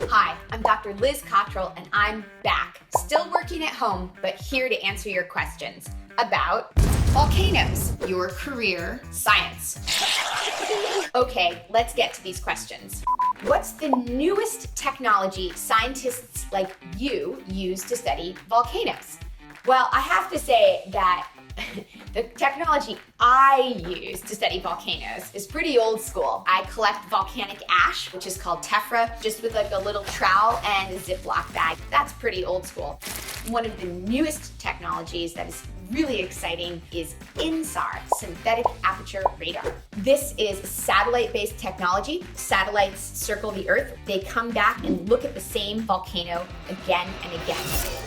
Hi, I'm Dr. Liz Cottrell, and I'm back. Still working at home, but here to answer your questions about volcanoes, your career, science. Okay, let's get to these questions. What's the newest technology scientists like you use to study volcanoes? Well, I have to say that the technology I use to study volcanoes is pretty old school. I collect volcanic ash, which is called tephra, just with like a little trowel and a Ziploc bag. That's pretty old school. One of the newest technologies that is really exciting is INSAR, synthetic aperture radar. This is satellite-based technology. Satellites circle the Earth. They come back and look at the same volcano again and again.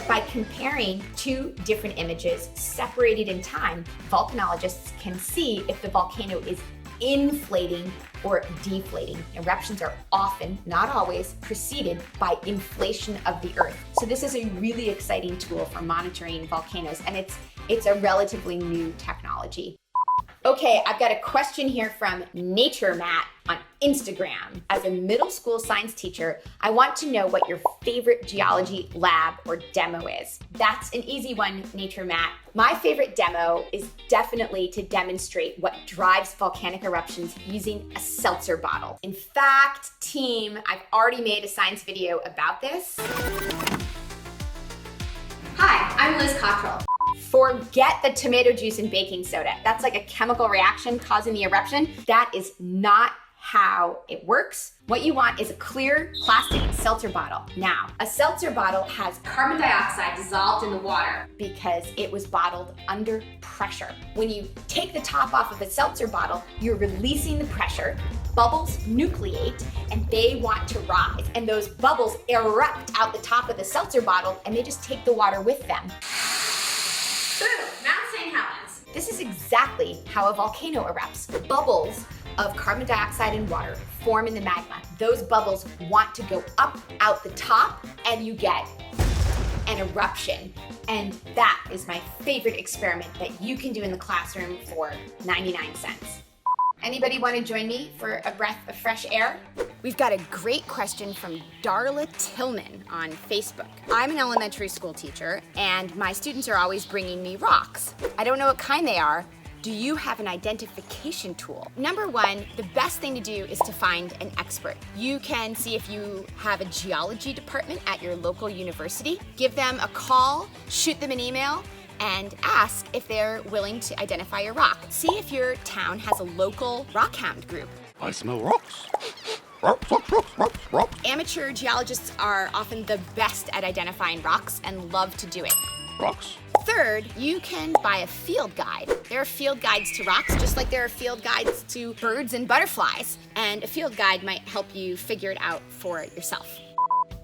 By comparing two different images separated in time, volcanologists can see if the volcano is inflating or deflating. Eruptions are often, not always, preceded by inflation of the Earth. So this is a really exciting tool for monitoring volcanoes, and it's a relatively new technology. Okay, I've got a question here from Nature Matt on Instagram. As a middle school science teacher, I want to know what your favorite geology lab or demo is. That's an easy one, Nature Matt. My favorite demo is definitely to demonstrate what drives volcanic eruptions using a seltzer bottle. In fact, team, I've already made a science video about this. Hi, I'm Liz Cottrell. Forget the tomato juice and baking soda. That's like a chemical reaction causing the eruption. That is not how it works. What you want is a clear plastic seltzer bottle. Now, a seltzer bottle has carbon dioxide dissolved in the water because it was bottled under pressure. When you take the top off of a seltzer bottle, you're releasing the pressure. Bubbles nucleate and they want to rise. And those bubbles erupt out the top of the seltzer bottle and they just take the water with them. Mount St. Helens. This is exactly how a volcano erupts. Bubbles of carbon dioxide and water form in the magma. Those bubbles want to go up out the top and you get an eruption. And that is my favorite experiment that you can do in the classroom for 99 cents. Anybody want to join me for a breath of fresh air? We've got a great question from Darla Tillman on Facebook. I'm an elementary school teacher, and my students are always bringing me rocks. I don't know what kind they are. Do you have an identification tool? Number one, the best thing to do is to find an expert. You can see if you have a geology department at your local university. Give them a call, shoot them an email, and ask if they're willing to identify your rock. See if your town has a local rock hound group. I smell rocks. Rocks, rocks, rocks, rocks, rocks. Amateur geologists are often the best at identifying rocks and love to do it. Rocks. Third, you can buy a field guide. There are field guides to rocks, just like there are field guides to birds and butterflies. And a field guide might help you figure it out for yourself.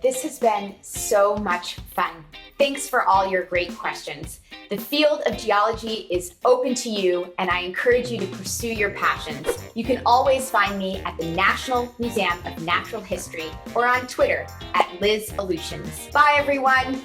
This has been so much fun. Thanks for all your great questions. The field of geology is open to you, and I encourage you to pursue your passions. You can always find me at the National Museum of Natural History or on Twitter at LizAlutions. Bye, everyone.